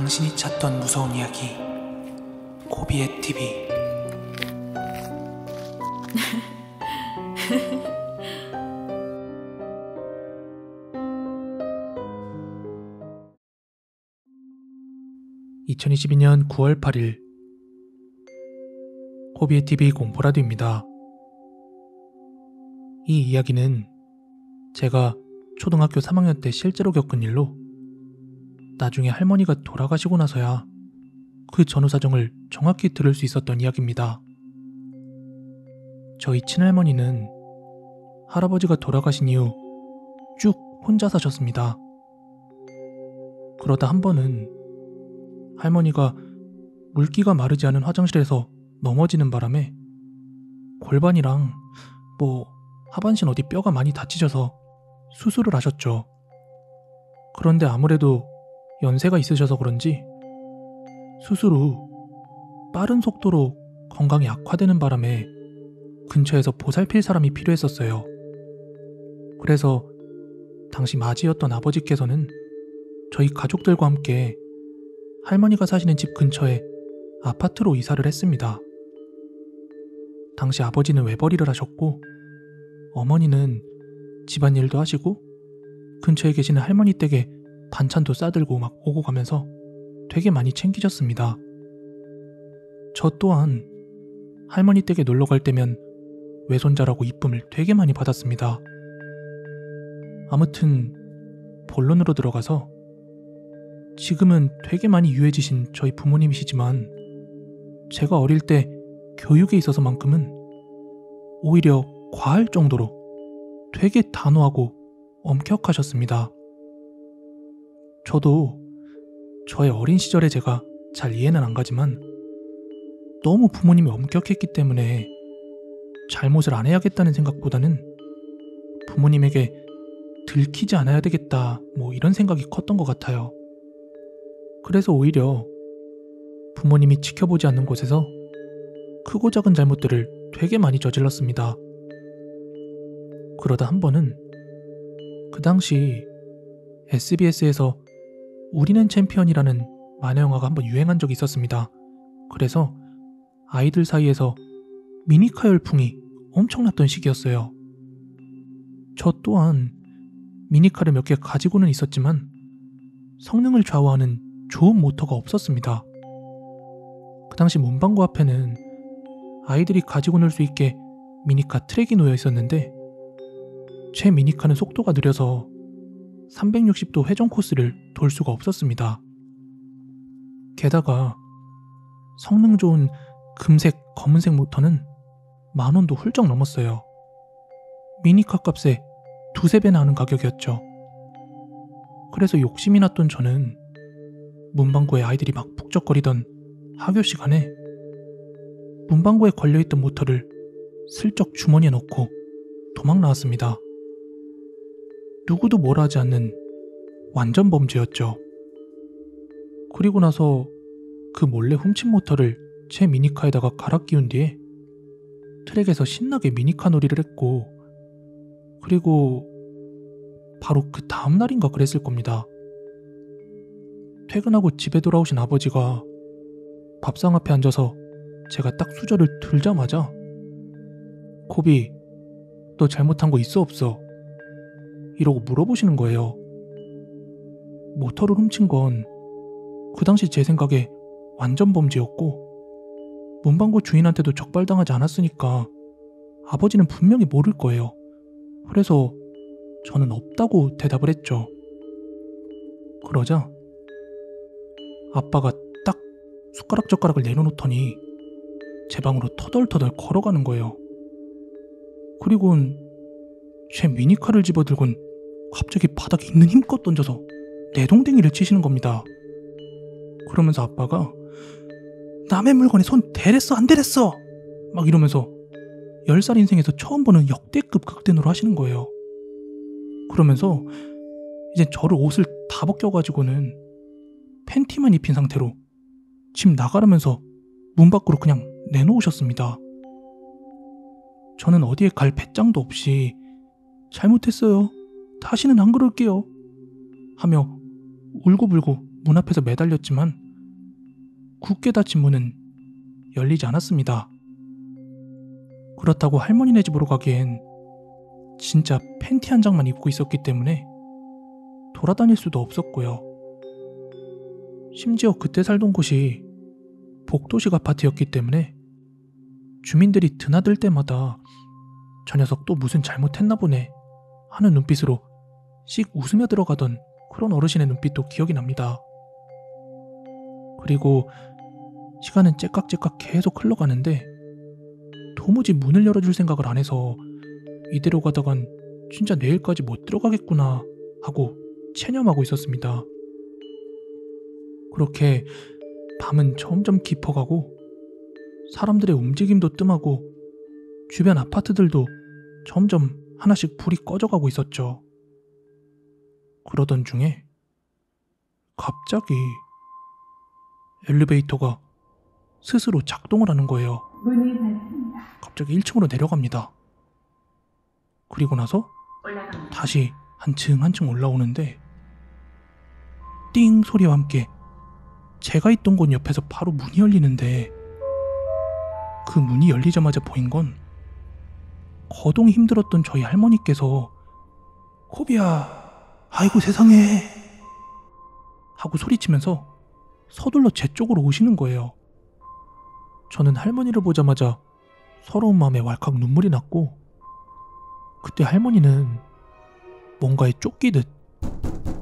당신이 찾던 무서운 이야기 고비의 TV. (2022년 9월 8일) 고비의 TV 공포라디오입니다. 이 이야기는 제가 초등학교 3학년 때 실제로 겪은 일로 나중에 할머니가 돌아가시고 나서야 그 전후 사정을 정확히 들을 수 있었던 이야기입니다. 저희 친할머니는 할아버지가 돌아가신 이후 쭉 혼자 사셨습니다. 그러다 한 번은 할머니가 물기가 마르지 않은 화장실에서 넘어지는 바람에 골반이랑 하반신 어디 뼈가 많이 다치셔서 수술을 하셨죠. 그런데 아무래도 연세가 있으셔서 그런지 수술 후 빠른 속도로 건강이 악화되는 바람에 근처에서 보살필 사람이 필요했었어요. 그래서 당시 맞이였던 아버지께서는 저희 가족들과 함께 할머니가 사시는 집 근처에 아파트로 이사를 했습니다. 당시 아버지는 외벌이를 하셨고 어머니는 집안일도 하시고 근처에 계시는 할머니 댁에 반찬도 싸들고 막 오고 가면서 되게 많이 챙기셨습니다. 저 또한 할머니 댁에 놀러 갈 때면 외손자라고 이쁨을 되게 많이 받았습니다. 아무튼 본론으로 들어가서 지금은 되게 많이 유해지신 저희 부모님이시지만 제가 어릴 때 교육에 있어서만큼은 오히려 과할 정도로 되게 단호하고 엄격하셨습니다. 저도 저의 어린 시절에 제가 잘 이해는 안 가지만 너무 부모님이 엄격했기 때문에 잘못을 안 해야겠다는 생각보다는 부모님에게 들키지 않아야 되겠다 이런 생각이 컸던 것 같아요. 그래서 오히려 부모님이 지켜보지 않는 곳에서 크고 작은 잘못들을 되게 많이 저질렀습니다. 그러다 한 번은 그 당시 SBS에서 우리는 챔피언이라는 만화영화가 한번 유행한 적이 있었습니다. 그래서 아이들 사이에서 미니카 열풍이 엄청났던 시기였어요. 저 또한 미니카를 몇 개 가지고는 있었지만 성능을 좌우하는 좋은 모터가 없었습니다. 그 당시 문방구 앞에는 아이들이 가지고 놀 수 있게 미니카 트랙이 놓여 있었는데 제 미니카는 속도가 느려서 360도 회전 코스를 돌 수가 없었습니다. 게다가 성능 좋은 금색, 검은색 모터는 10,000원도 훌쩍 넘었어요. 미니카 값에 두세 배나 하는 가격이었죠. 그래서 욕심이 났던 저는 문방구에 아이들이 막 북적거리던 학교 시간에 문방구에 걸려있던 모터를 슬쩍 주머니에 넣고 도망 나왔습니다. 누구도 뭐라 하지 않는 완전 범죄였죠. 그리고 나서 그 몰래 훔친 모터를 제 미니카에다가 갈아 끼운 뒤에 트랙에서 신나게 미니카 놀이를 했고, 그리고 바로 그 다음날인가 그랬을 겁니다. 퇴근하고 집에 돌아오신 아버지가 밥상 앞에 앉아서 제가 딱 수저를 들자마자 "코비, 너 잘못한 거 있어 없어?" 이러고 물어보시는 거예요. 모터를 훔친 건 그 당시 제 생각에 완전 범죄였고 문방구 주인한테도 적발당하지 않았으니까 아버지는 분명히 모를 거예요. 그래서 저는 없다고 대답을 했죠. 그러자 아빠가 딱 숟가락 젓가락을 내려놓더니 제 방으로 터덜터덜 걸어가는 거예요. 그리고는 제 미니카를 집어들곤 갑자기 바닥에 있는 힘껏 던져서 내동댕이를 치시는 겁니다. 그러면서 아빠가 "남의 물건에 손 대랬어 안 대랬어?" 막 이러면서 10살 인생에서 처음 보는 역대급 극대노를 하시는 거예요. 그러면서 이제 저를 옷을 다 벗겨가지고는 팬티만 입힌 상태로 집 나가라면서 문 밖으로 그냥 내놓으셨습니다. 저는 어디에 갈 배짱도 없이 "잘못했어요. 다시는 안 그럴게요." 하며 울고불고 문 앞에서 매달렸지만 굳게 닫힌 문은 열리지 않았습니다. 그렇다고 할머니네 집으로 가기엔 진짜 팬티 한 장만 입고 있었기 때문에 돌아다닐 수도 없었고요. 심지어 그때 살던 곳이 복도식 아파트였기 때문에 주민들이 드나들 때마다 저 녀석 또 무슨 잘못했나 보네 하는 눈빛으로 씩 웃으며 들어가던 그런 어르신의 눈빛도 기억이 납니다. 그리고 시간은 째깍째깍 계속 흘러가는데 도무지 문을 열어줄 생각을 안 해서 이대로 가다간 진짜 내일까지 못 들어가겠구나 하고 체념하고 있었습니다. 그렇게 밤은 점점 깊어가고 사람들의 움직임도 뜸하고 주변 아파트들도 점점 하나씩 불이 꺼져가고 있었죠. 그러던 중에 갑자기 엘리베이터가 스스로 작동을 하는 거예요. 문이 닫힙니다. 갑자기 1층으로 내려갑니다. 그리고 나서 올라갑니다. 다시 한층 한층 올라오는데 띵 소리와 함께 제가 있던 곳 옆에서 바로 문이 열리는데 그 문이 열리자마자 보인 건 거동이 힘들었던 저희 할머니께서 코비야 아이고 세상에 하고 소리치면서 서둘러 제 쪽으로 오시는 거예요. 저는 할머니를 보자마자 서러운 마음에 왈칵 눈물이 났고 그때 할머니는 뭔가에 쫓기듯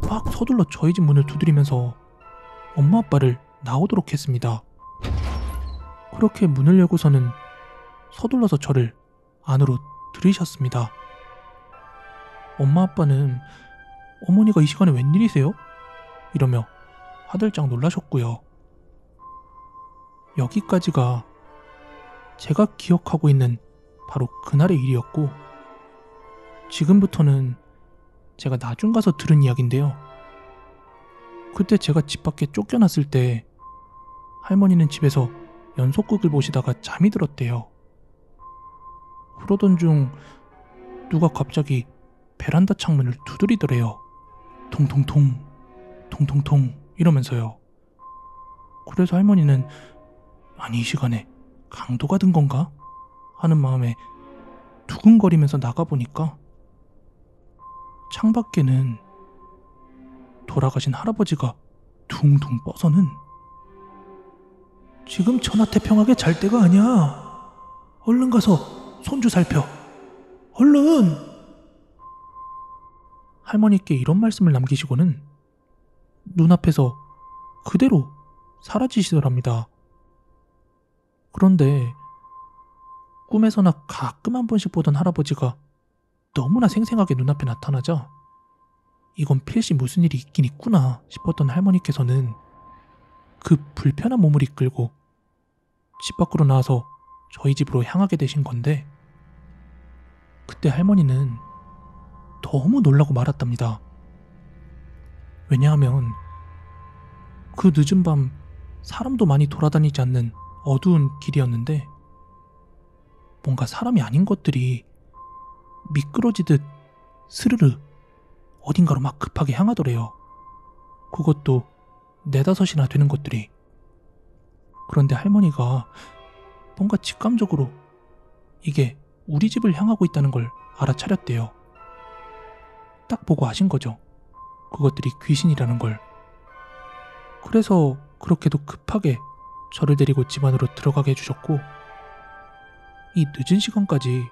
막 서둘러 저희 집 문을 두드리면서 엄마 아빠를 나오도록 했습니다. 그렇게 문을 열고서는 서둘러서 저를 안으로 들이셨습니다. 엄마 아빠는 어머니가 이 시간에 웬일이세요? 이러며 화들짝 놀라셨고요. 여기까지가 제가 기억하고 있는 바로 그날의 일이었고 지금부터는 제가 나중 가서 들은 이야기인데요. 그때 제가 집 밖에 쫓겨났을 때 할머니는 집에서 연속극을 보시다가 잠이 들었대요. 그러던 중 누가 갑자기 베란다 창문을 두드리더래요. 통통통 통통통 이러면서요. 그래서 할머니는 아니 이 시간에 강도가 든 건가? 하는 마음에 두근거리면서 나가보니까 창밖에는 돌아가신 할아버지가 둥둥 뻗어는 지금 천하태평하게 잘 때가 아니야. 얼른 가서 손주 살펴. 얼른. 할머니께 이런 말씀을 남기시고는 눈앞에서 그대로 사라지시더랍니다. 그런데 꿈에서나 가끔 한 번씩 보던 할아버지가 너무나 생생하게 눈앞에 나타나자 이건 필시 무슨 일이 있긴 있구나 싶었던 할머니께서는 그 불편한 몸을 이끌고 집 밖으로 나와서 저희 집으로 향하게 되신 건데 그때 할머니는 너무 놀라고 말았답니다. 왜냐하면 그 늦은 밤 사람도 많이 돌아다니지 않는 어두운 길이었는데 뭔가 사람이 아닌 것들이 미끄러지듯 스르르 어딘가로 막 급하게 향하더래요. 그것도 4-5이나 되는 것들이. 그런데 할머니가 뭔가 직감적으로 이게 우리 집을 향하고 있다는 걸 알아차렸대요. 딱 보고 아신 거죠. 그것들이 귀신이라는 걸. 그래서 그렇게도 급하게 저를 데리고 집 안으로 들어가게 해주셨고 이 늦은 시간까지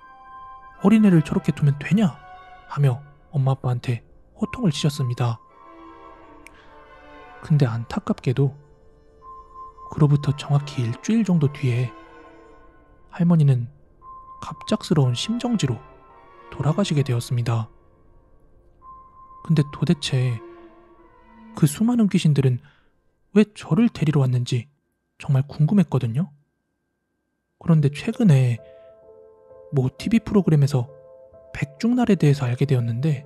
어린애를 저렇게 두면 되냐 하며 엄마 아빠한테 호통을 치셨습니다. 근데 안타깝게도 그로부터 정확히 일주일 정도 뒤에 할머니는 갑작스러운 심정지로 돌아가시게 되었습니다. 근데 도대체 그 수많은 귀신들은 왜 저를 데리러 왔는지 정말 궁금했거든요. 그런데 최근에 모 TV 프로그램에서 백중날에 대해서 알게 되었는데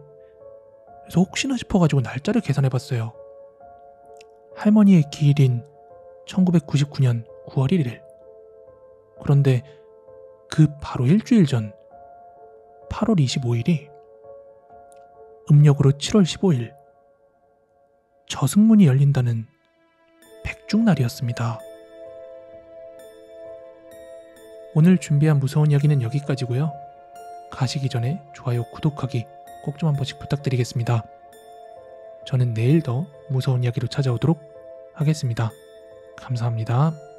그래서 혹시나 싶어가지고 날짜를 계산해봤어요. 할머니의 기일인 1999년 9월 1일. 그런데 그 바로 일주일 전 8월 25일이 음력으로 7월 15일 저승문이 열린다는 백중날이었습니다. 오늘 준비한 무서운 이야기는 여기까지고요. 가시기 전에 좋아요, 구독하기 꼭 좀 한 번씩 부탁드리겠습니다. 저는 내일 더 무서운 이야기로 찾아오도록 하겠습니다. 감사합니다.